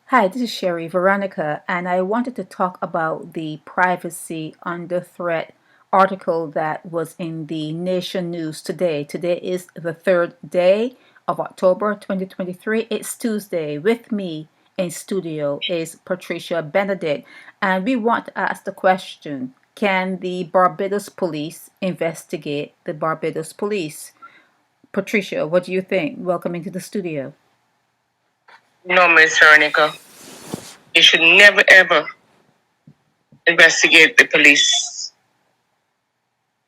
Hi, this is Sherry Veronica, and I wanted to talk about the privacy under threat article that was in the Nation News today. Today is the third day of October 2023. It's Tuesday. With me in studio is Patricia Benedict, and we want to ask the question: can the Barbados police investigate the Barbados police? Patricia, what do you think? Welcome into the studio. No, Miss Veronica. You should never ever investigate the police.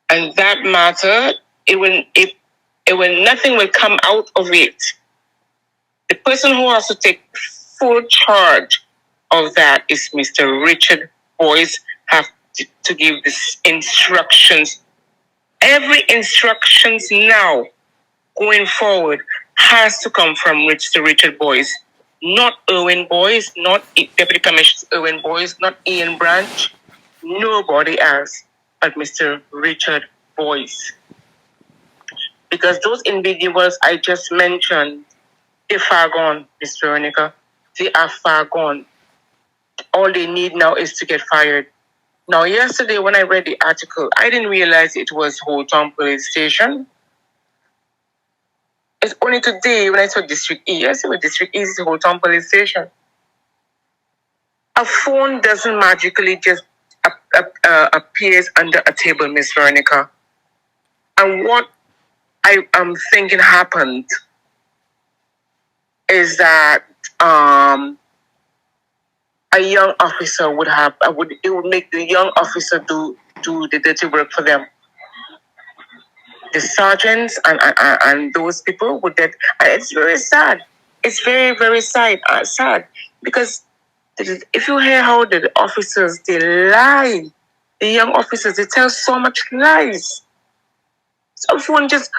And that matter, nothing will come out of it. The person who has to take full charge of that is Mr. Richard Boyce. Have to give these instructions. Every instructions now going forward has to come from Mr. Richard Boyce. Not Irwin Boyce, not Deputy Commissioner Irwin Boyce, not Ian Branch, nobody else but Mr. Richard Boyce. Because those individuals I just mentioned, they're far gone, Miss Veronica. They are far gone. All they need now is to get fired. Now, yesterday when I read the article, I didn't realize it was Holetown Police Station. It's only today when I saw District E. I said, District E is the Holetown Police Station. A phone doesn't magically just appears under a table, Miss Veronica. And what I am thinking happened is that a young officer would make the young officer do the dirty work for them. The sergeants and those people would get, and it's very sad. It's very, very sad because if you hear how the officers, they lie, the young officers, they tell so much lies. Someone just,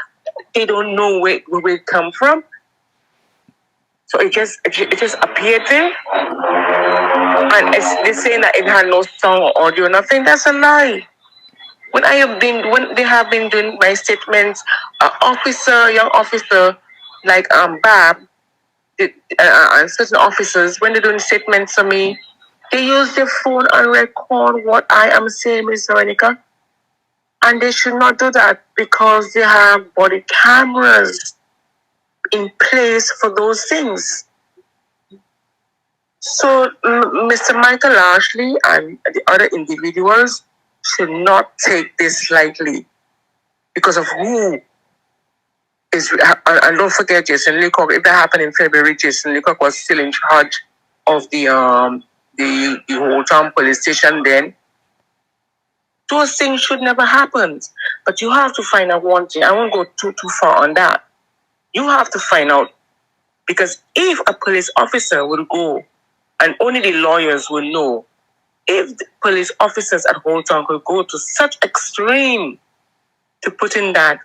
they don't know where it come from. So it just appeared there. And they're saying that it had no sound or audio, nothing. That's a lie. When they have been doing my statements, young officer, like Bab, and certain officers, when they're doing statements to me, they use their phone and record what I am saying, Miss Veronica. And they should not do that because they have body cameras in place for those things. So Mr. Michael Ashley and the other individuals should not take this lightly because of who is, and don't forget Jason Leacock. If that happened in February, Jason Leacock was still in charge of the whole town police station then. Those things should never happen. But you have to find out one thing. I won't go too far on that. You have to find out, because if a police officer will go, and only the lawyers will know, if the police officers at Holetown could go to such extreme to putting that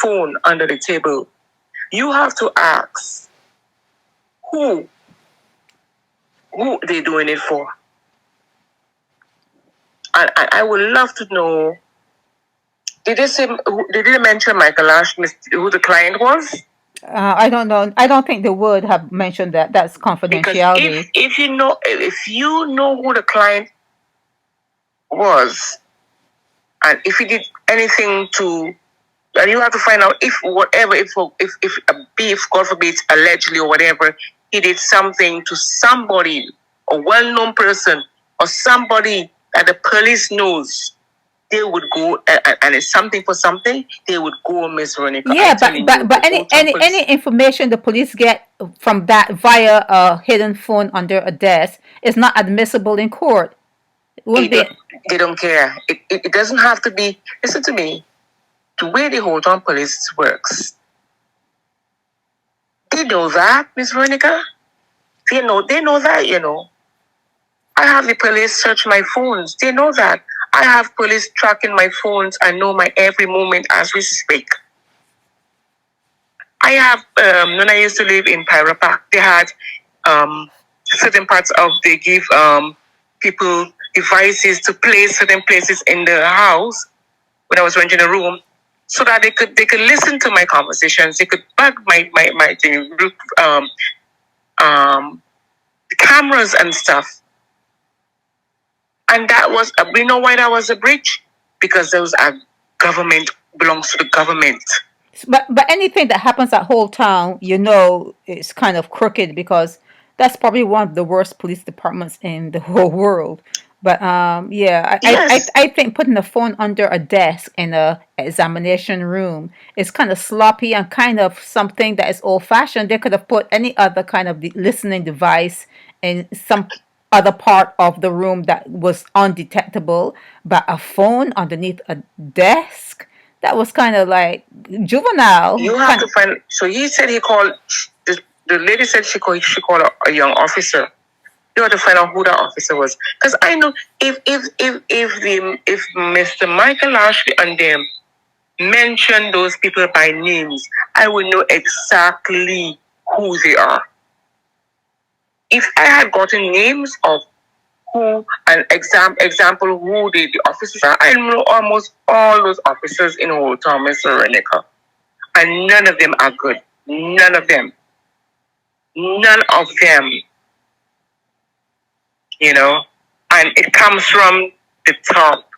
phone under the table, you have to ask who they doing it for. And I would love to know, did they mention Michael Ash, who the client was? I don't know. I don't think they would have mentioned that. That's confidentiality. Because if you know who the client was, and if he did anything to, and you have to find out if a beef, God forbid, allegedly or whatever, he did something to somebody, a well-known person, or somebody that the police knows, they would go, and it's something for something, they would go, Miss Veronica. Yeah, but any information the police get from that via a hidden phone under a desk is not admissible in court. They don't care. It doesn't have to be. Listen to me. The way the Holetown police works, they know that, Miss Veronica. They know that, I have the police search my phones. They know that. I have police tracking my phones and know my every moment as we speak. I have, when I used to live in Pyra Park, they had certain parts of, they give people devices to place certain places in the house when I was renting a room, so that they could listen to my conversations. They could bug my thing. The cameras and stuff. And that was, we know why that was a breach? Because there was a government, belongs to the government. But anything that happens at Holetown, is kind of crooked because that's probably one of the worst police departments in the whole world. But yeah, Yes. I think putting the phone under a desk in a examination room is kind of sloppy and kind of something that is old fashioned. They could have put any other kind of listening device in some other part of the room that was undetectable, but a phone underneath a desk, that was kind of like juvenile. You have to find. So he said he called. The lady said she called a young officer. You have to find out who that officer was, because I know if Mr. Michael Ashley and them mention those people by names, I will know exactly who they are. If I had gotten names of who, an example who the officers are, I know almost all those officers in Holetown, Mr. Renica, and none of them are good. None of them. None of them. And it comes from the top,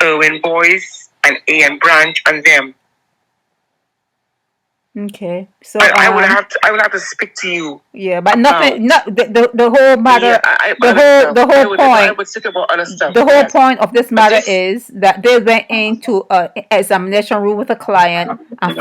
Irwin Boys and A.M. Branch and them. Okay, so I would have to speak to you. Yeah, but nothing. Not the whole matter. Yeah, the whole point. I would speak about other stuff. The whole point of this matter is that they went into an examination room with a client and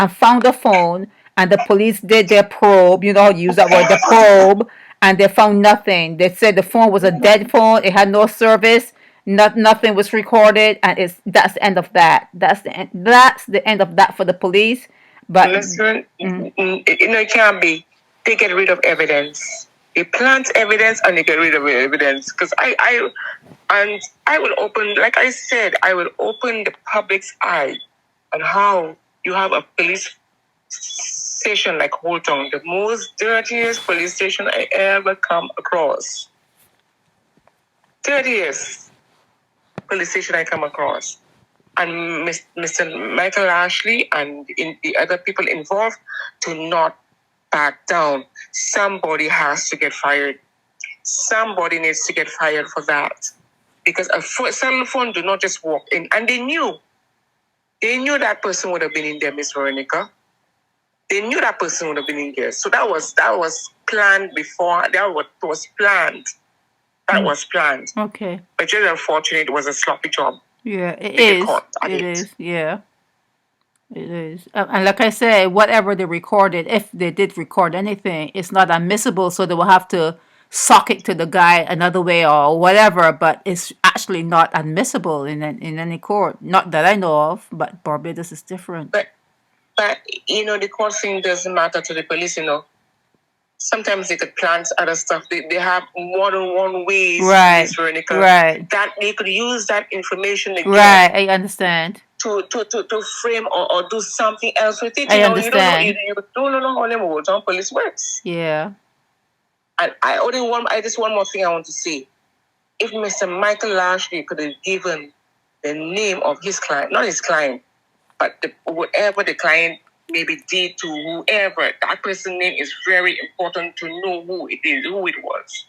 found a phone, and the police did their probe. Use that word, the probe, and they found nothing. They said the phone was a dead phone. It had no service. Nothing was recorded, and that's the end of that. That's the end of that for the police. But listen, it can't be. They get rid of evidence. They plant evidence and they get rid of evidence. Because I will open, like I said, I will open the public's eye on how you have a police station like Holetown, the most dirtiest police station I ever come across. Dirtiest police station I come across. And Mr. Michael Ashley and the other people involved to not back down. Somebody has to get fired. Somebody needs to get fired for that. Because a cell phone do not just walk in. And they knew that person would have been in there, Miss Veronica. They knew that person would have been in there. So that was planned before. That was planned. That was planned. Okay. But just unfortunate, it was a sloppy job. Yeah, it is. It is. Yeah, it is. And like I said, whatever they recorded, if they did record anything, it's not admissible. So they will have to sock it to the guy another way or whatever. But it's actually not admissible in any court. Not that I know of. But Barbados is different. But the court thing doesn't matter to the police. Sometimes they could plant other stuff. They have more than one ways, right? Veronica, right. That they could use that information again. Right, I understand. To frame or do something else with it. I understand. You don't know how Holetown police works. Yeah. And just one more thing I want to say. If Mr. Michael Ashley could have given the name of his client, not his client, but whatever the client maybe did to whoever, that person's name is very important to know who it is, who it was,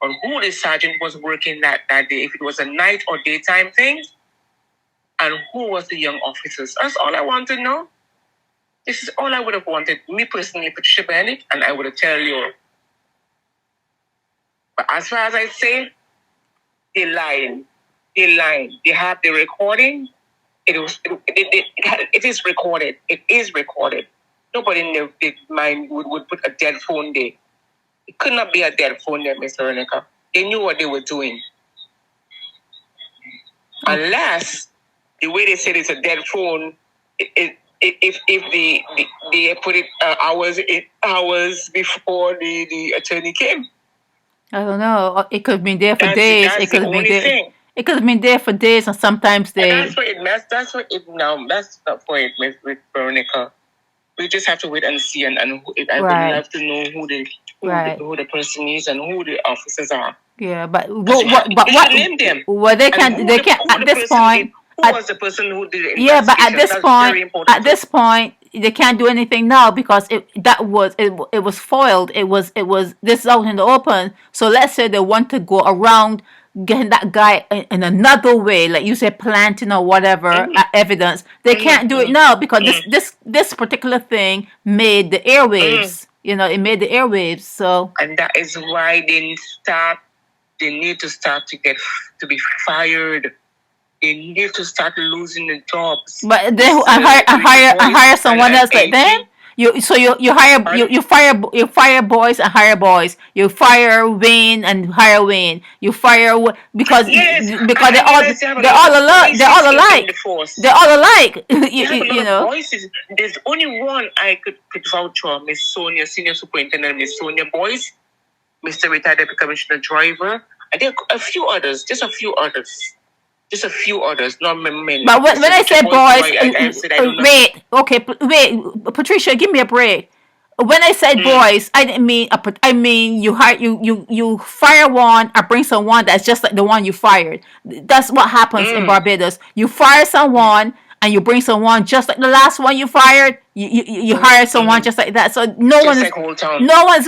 or who the sergeant was working that day, if it was a night or daytime thing, and who was the young officers. That's all I want to know. This is all I would have wanted. Me personally, Patricia Bennett, and I would have tell you. But as far as I say, they lying. They lying. They have the recording. It is recorded. It is recorded. Nobody in their mind would put a dead phone there. It could not be a dead phone there, Mr. Renica. They knew what they were doing. Unless the way they said it's a dead phone, if they put it hours before the attorney came. I don't know. It could have been there for days. It could have been there. It could have been there for days, and sometimes they. And that's what it now. That's not for it with Veronica. We just have to wait and see, and I would love to know who the person is and who the officers are. Yeah, but what name them? Well, they can't at this point. Who was the person who did it? Yeah, but at this point, they can't do anything now because it was foiled. It was this is out in the open. So let's say they want to go around getting that guy in another way, like you say, planting or whatever evidence. They can't do it now because this particular thing made the airwaves. You know, it made the airwaves. So and that is why they need to start to be fired. They need to start losing the jobs. But then I hire someone else like them. You fire boys and hire boys. You fire Wayne and hire Wayne. You fire because they're all alike. They're all alike. They're all alike. You know. Voices. There's only one I could vouch for, Miss Sonia, Senior Superintendent, Miss Sonia Boyce, Mr. Retired Deputy Commissioner Driver, and there are a few others. Just a few others, not many. But when I say boys, wait, Patricia, give me a break. When I said boys, I didn't mean I mean you fire one or bring someone that's just like the one you fired. That's what happens in Barbados. You fire someone and you bring someone just like the last one you fired. You hire someone just like that. So no one's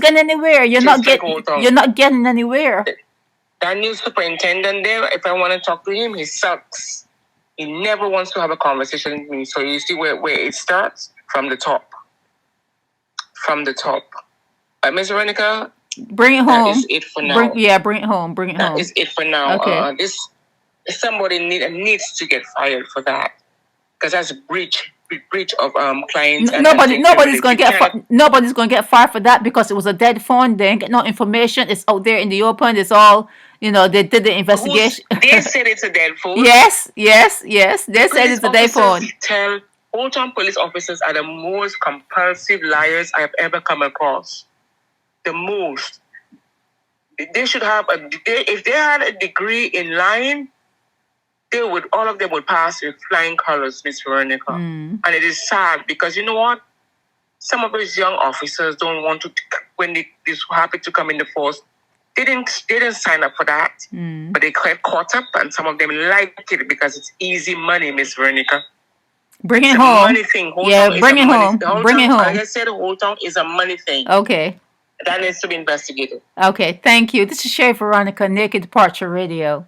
getting anywhere. You're not getting anywhere. That new superintendent there, if I want to talk to him, he sucks. He never wants to have a conversation with me. So you see where it starts? From the top. Ms. Veronica, bring it home. That is it for now. Bring it home. That is it for now. Okay. Somebody needs to get fired for that. Because that's a breach of clients. Nobody's going to get fired for that because it was a dead phone. They ain't get no information. It's out there in the open. It's all, they did the investigation. They said it's a dead phone. Yes. They said it's a dead phone. Holetown police officers are the most compulsive liars I have ever come across. The most. They should have if they had a degree in lying, all of them would pass with flying colors, Miss Veronica. And it is sad because you know what? Some of those young officers don't want to, when they happen to come in the force, they didn't sign up for that. But they get caught up, and some of them like it because it's easy money, Miss Veronica. Bring it home. Money thing. Bring it home. Bring it home. Like I said, Holetown is a money thing. Okay. That needs to be investigated. Okay, thank you. This is Sherry Veronica, Naked Departure Radio.